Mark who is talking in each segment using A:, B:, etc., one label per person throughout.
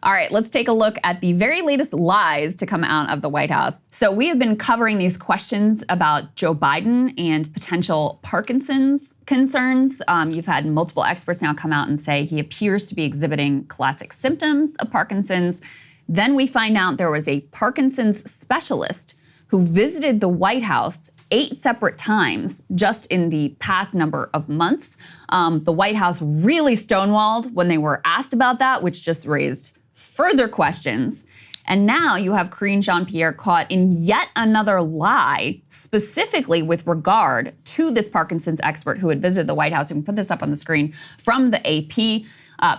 A: All right, let's take a look at the very latest lies to come out of the White House. So we have been covering these questions about Joe Biden and potential Parkinson's concerns. You've had multiple experts now come out and say he appears to be exhibiting classic symptoms of Parkinson's. Then we find out there was a Parkinson's specialist who visited the White House 8 separate times just in the past number of months. The White House really stonewalled when they were asked about that, which just raised further questions. And now you have Karine Jean-Pierre caught in yet another lie, specifically with regard to this Parkinson's expert who had visited the White House. We can put this up on the screen from the AP.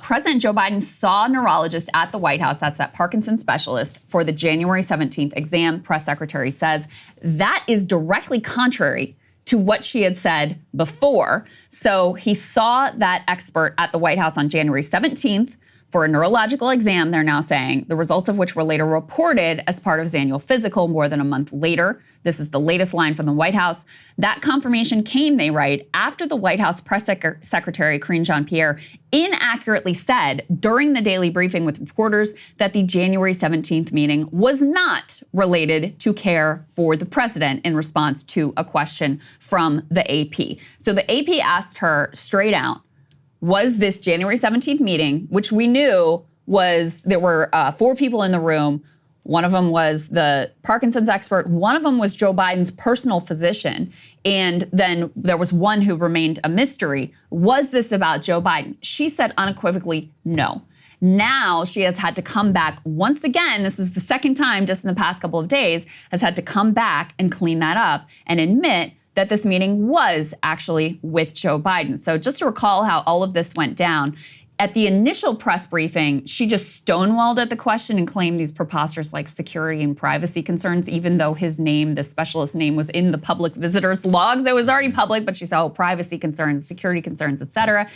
A: President Joe Biden saw a neurologist at the White House, that's that Parkinson's specialist, for the January 17th exam. Press secretary says that is directly contrary to what she had said before. So he saw that expert at the White House on January 17th for a neurological exam, they're now saying, the results of which were later reported as part of his annual physical more than a month later. This is the latest line from the White House. That confirmation came, they write, after the White House press secretary, Karine Jean-Pierre, inaccurately said during the daily briefing with reporters that the January 17th meeting was not related to care for the president in response to a question from the AP. So the AP asked her straight out, was this January 17th meeting, which we knew was, there were 4 people in the room. One of them was the Parkinson's expert. One of them was Joe Biden's personal physician. And then there was one who remained a mystery. Was this about Joe Biden? She said unequivocally, no. Now she has had to come back once again. This is the second time just in the past couple of days, has had to come back and clean that up and admit that this meeting was actually with Joe Biden. So just to recall how all of this went down, at the initial press briefing, she just stonewalled at the question and claimed these preposterous like security and privacy concerns, even though his name, the specialist's name, was in the public visitors logs. It was already public, but she said, oh, privacy concerns, security concerns, et cetera.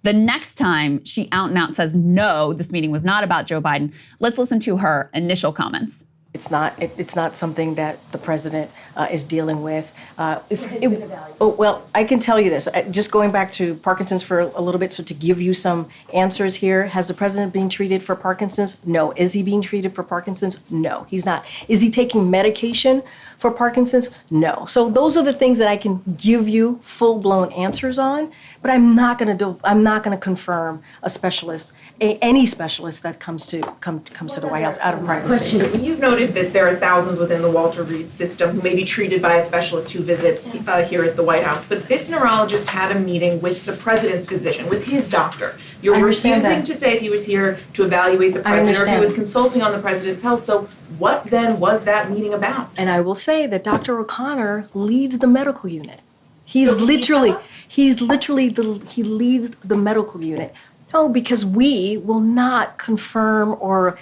A: The next time she out and out says, no, this meeting was not about Joe Biden. Let's listen to her initial comments.
B: It's not something that the president is dealing with. Well, I can tell you this. Just going back to Parkinson's for a little bit, so to give you some answers here, has the president been treated for Parkinson's? No. Is he being treated for Parkinson's? No, he's not. Is he taking medication for Parkinson's? No. So those are the things that I can give you full-blown answers on, but I'm not going to confirm a specialist, any specialist that comes to the White House out of privacy.
C: You've noted that there are thousands within the Walter Reed system who may be treated by a specialist who visits here at the White House, but this neurologist had a meeting with the president's physician, with his doctor. You're refusing to say if he was here to evaluate the president or if he was consulting on the president's health. So what then was that meeting about?
B: And I will say that Dr. O'Connor leads the medical unit. He leads the medical unit. No, because we will not confirm or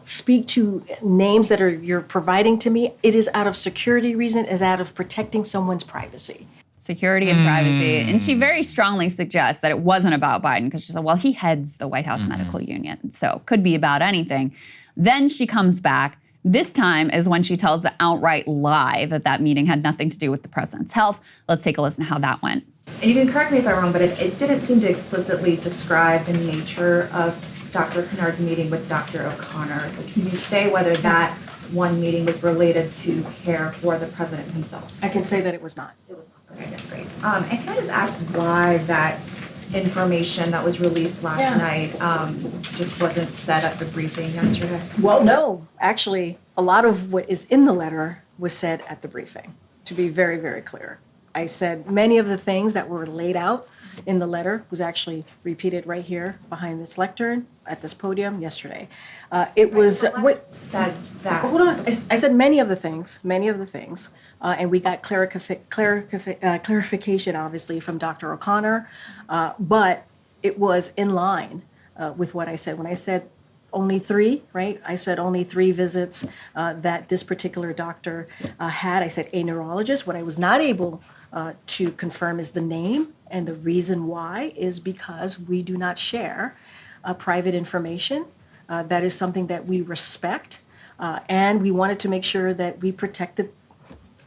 B: speak to names that you're providing to me. It is out of security reason, is out of protecting someone's privacy.
A: Security and privacy. And she very strongly suggests that it wasn't about Biden because she said, well, he heads the White House Medical Union, so could be about anything. Then she comes back. This time is when she tells the outright lie that that meeting had nothing to do with the president's health. Let's take a listen to how that went.
D: And you can correct me if I'm wrong, but it didn't seem to explicitly describe the nature of Dr. Kennard's meeting with Dr. O'Connor. So can you say whether that one meeting was related to care for the president himself?
B: I can say that it was not.
D: It was not. Okay, that's great. And can I just ask why that information that was released last night just wasn't said at the briefing yesterday?
B: Well, no. Actually, a lot of what is in the letter was said at the briefing, to be very, very clear. I said many of the things that were laid out in the letter was actually repeated right here behind this lectern at this podium yesterday. It was what
D: said that.
B: Hold on. I said many of the things, and we got clarification, obviously, from Dr. O'Connor, but it was in line with what I said. When I said only 3, right? I said only 3 visits that this particular doctor had. I said a neurologist. What I was not able to confirm is the name, and the reason why is because we do not share private information. That is something that we respect, and we wanted to make sure that we protected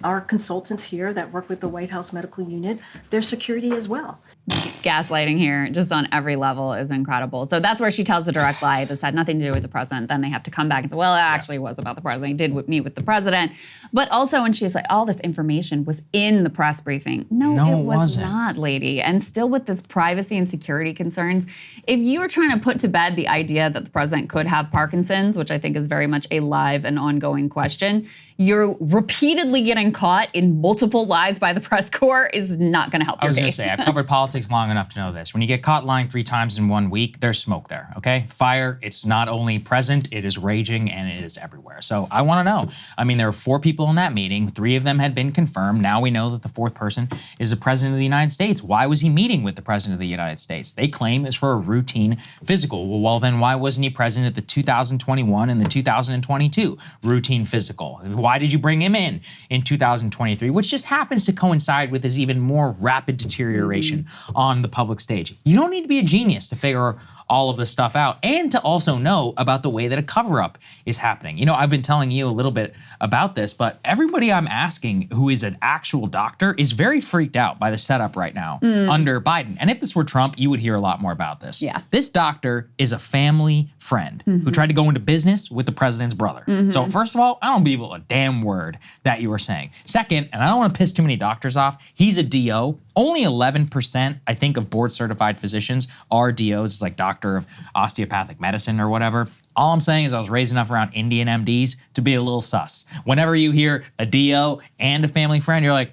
B: our consultants here that work with the White House Medical Unit, their security as well.
A: gaslighting here, just on every level, is incredible. So that's where she tells the direct lie. This had nothing to do with the president. Then they have to come back and say, well, it actually was about the president. He did meet with the president. But also when she's like, all this information was in the press briefing. No, it was not, lady. And still with this privacy and security concerns, if you are trying to put to bed the idea that the president could have Parkinson's, which I think is very much a live and ongoing question, you're repeatedly getting caught in multiple lies by the press corps is not going to help your case.
E: I was going to say, I've covered politics long enough to know this. When you get caught lying 3 times in 1 week, there's smoke there, okay? Fire, it's not only present, it is raging and it is everywhere. So I want to know. I mean, there were 4 people in that meeting. 3 of them had been confirmed. Now we know that the 4th person is the president of the United States. Why was he meeting with the president of the United States? They claim it's for a routine physical. Well, then why wasn't he present at the 2021 and the 2022 routine physical? Why did you bring him in 2023, which just happens to coincide with his even more rapid deterioration on the public stage? You don't need to be a genius to figure all of this stuff out and to also know about the way that a cover-up is happening. You know, I've been telling you a little bit about this, but everybody I'm asking who is an actual doctor is very freaked out by the setup right now under Biden. And if this were Trump, you would hear a lot more about this.
A: Yeah.
E: This doctor is a family friend who tried to go into business with the president's brother. So first of all, I don't believe a damn word that you were saying. Second, and I don't want to piss too many doctors off, he's a DO. Only 11%, I think, of board-certified physicians are DOs. It's like doctor of osteopathic medicine or whatever. All I'm saying is I was raised enough around Indian MDs to be a little sus. Whenever you hear a DO and a family friend, you're like,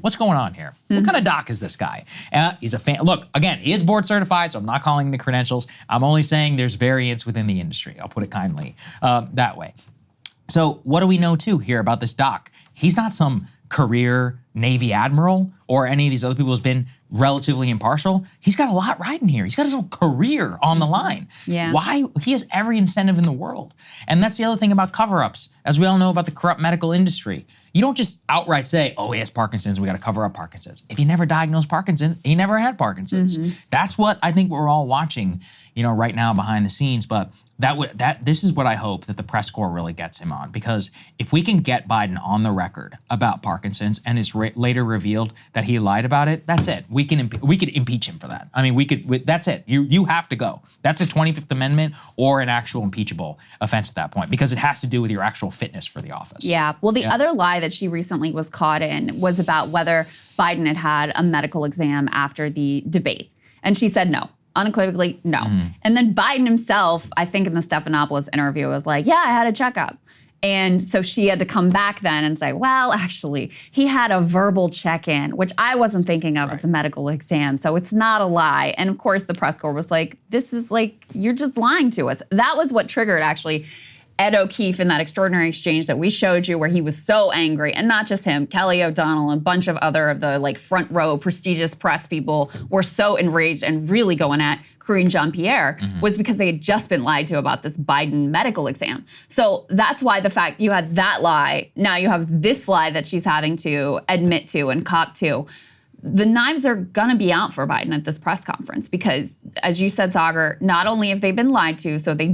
E: what's going on here? What kind of doc is this guy? He's a fan. Look, again, he is board certified, so I'm not calling the credentials. I'm only saying there's variance within the industry. I'll put it kindly that way. So what do we know too here about this doc? He's not some career Navy admiral or any of these other people who's been relatively impartial. He's got a lot riding here. He's got his own career on the line.
A: Yeah.
E: Why? He has every incentive in the world. And that's the other thing about cover-ups. As we all know about the corrupt medical industry, you don't just outright say, oh, he has Parkinson's, we got to cover up Parkinson's. If you never diagnosed Parkinson's, he never had Parkinson's. That's what I think we're all watching, you know, right now behind the scenes. But this is what I hope that the press corps really gets him on, because if we can get Biden on the record about Parkinson's and it's later revealed that he lied about it, that's it. We could impeach him for that. I mean, that's it. You have to go. That's a 25th Amendment or an actual impeachable offense at that point, because it has to do with your actual fitness for the office.
A: Yeah. Well, the other lie that she recently was caught in was about whether Biden had had a medical exam after the debate. And she said no. Unequivocally, no. And then Biden himself, I think in the Stephanopoulos interview, was like, yeah, I had a checkup. And so she had to come back then and say, well, actually, he had a verbal check-in, which I wasn't thinking of as a medical exam. So it's not a lie. And of course, the press corps was like, this is like, you're just lying to us. That was what triggered, actually, Ed O'Keefe in that extraordinary exchange that we showed you, where he was so angry, and not just him, Kelly O'Donnell and a bunch of other of the like front row prestigious press people were so enraged and really going at Karine Jean-Pierre, was because they had just been lied to about this Biden medical exam. So that's why the fact you had that lie, now you have this lie that she's having to admit to and cop to. The knives are gonna be out for Biden at this press conference because, as you said, Saagar, not only have they been lied to, so they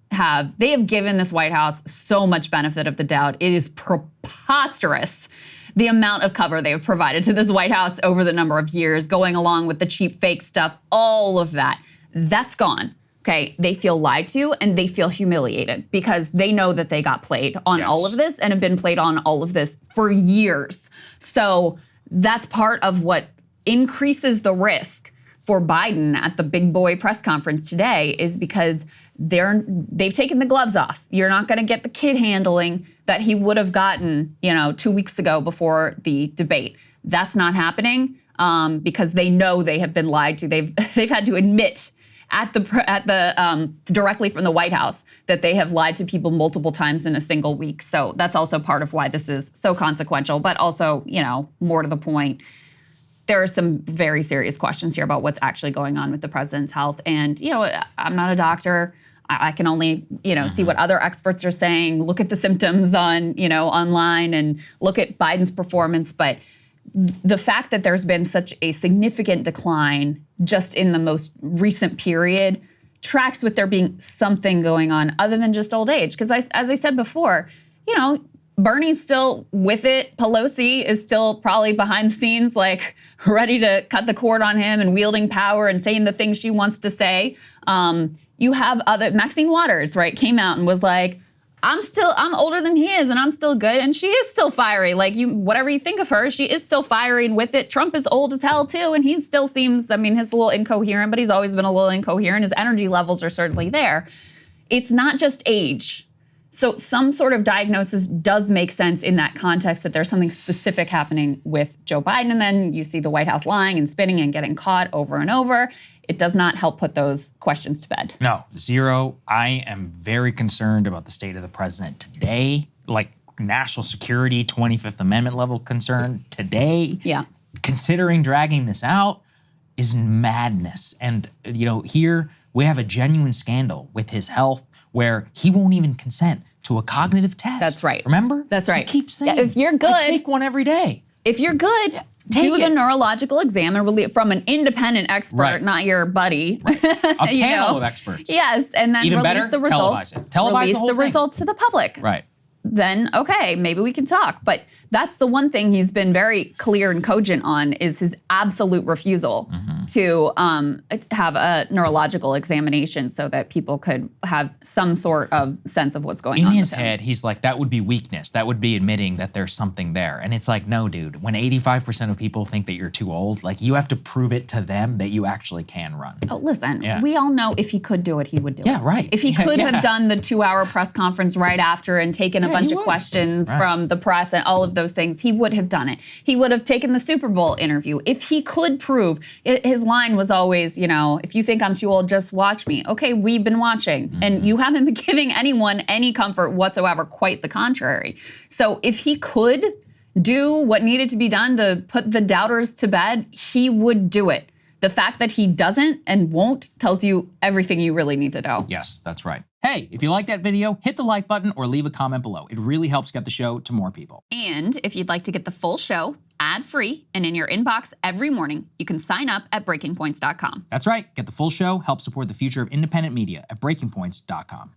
A: have given this White House so much benefit of the doubt. It is preposterous the amount of cover they have provided to this White House over the number of years, going along with the cheap fake stuff, all of that. That's gone. Okay, they feel lied to and they feel humiliated because they know that they got played on all of this and have been played on all of this for years. So that's part of what increases the risk for Biden at the big boy press conference today, is because they've taken the gloves off. You're not going to get the kid handling that he would have gotten, 2 weeks ago before the debate. That's not happening because they know they have been lied to. They've had to admit directly from the White House that they have lied to people multiple times in a single week. So that's also part of why this is so consequential. But also, more to the point, there are some very serious questions here about what's actually going on with the president's health. And, I'm not a doctor. I can only, see what other experts are saying, look at the symptoms on, online and look at Biden's performance. But the fact that there's been such a significant decline just in the most recent period tracks with there being something going on other than just old age. Because as I said before, Bernie's still with it. Pelosi is still probably behind the scenes, like ready to cut the cord on him and wielding power and saying the things she wants to say. You have Maxine Waters, right, came out and was like, I'm older than he is and I'm still good. And she is still fiery. Like whatever you think of her, she is still fiery and with it. Trump is old as hell too. And he still seems, I mean, he's a little incoherent, but he's always been a little incoherent. His energy levels are certainly there. It's not just age. So some sort of diagnosis does make sense in that context that there's something specific happening with Joe Biden. And then you see the White House lying and spinning and getting caught over and over. It does not help put those questions to bed.
E: No, zero. I am very concerned about the state of the president today, like national security, 25th Amendment level concern today.
A: Yeah.
E: Considering dragging this out is madness. And, here we have a genuine scandal with his health where he won't even consent to a cognitive test.
A: That's right.
E: Remember?
A: That's right.
E: He keeps saying,
A: yeah, if you're good,
E: I take one every day.
A: If you're good, do the neurological exam and from an independent expert, not your buddy.
E: Right. A panel of experts.
A: Yes, and then
E: Even
A: release
E: better,
A: the results.
E: televise it. Televise the whole thing.
A: Results to the public.
E: Right.
A: Then okay, maybe we can talk. But that's the one thing he's been very clear and cogent on is his absolute refusal to have a neurological examination so that people could have some sort of sense of what's going on.
E: In his head, he's like, that would be weakness. That would be admitting that there's something there. And it's like, no, dude, when 85% of people think that you're too old, like you have to prove it to them that you actually can run.
A: Oh, listen, we all know if he could do it, he would do it.
E: Yeah, right.
A: If he could have done the 2-hour press conference right after and taken a bunch of questions from the press and all of those things, he would have done it. He would have taken the Super Bowl interview. If he could prove, his line was always, if you think I'm too old, just watch me. Okay, we've been watching. And you haven't been giving anyone any comfort whatsoever, quite the contrary. So if he could do what needed to be done to put the doubters to bed, he would do it. The fact that he doesn't and won't tells you everything you really need to know.
E: Yes, that's right. Hey, if you like that video, hit the like button or leave a comment below. It really helps get the show to more people.
A: And if you'd like to get the full show ad-free and in your inbox every morning, you can sign up at breakingpoints.com.
E: That's right. Get the full show, help support the future of independent media at breakingpoints.com.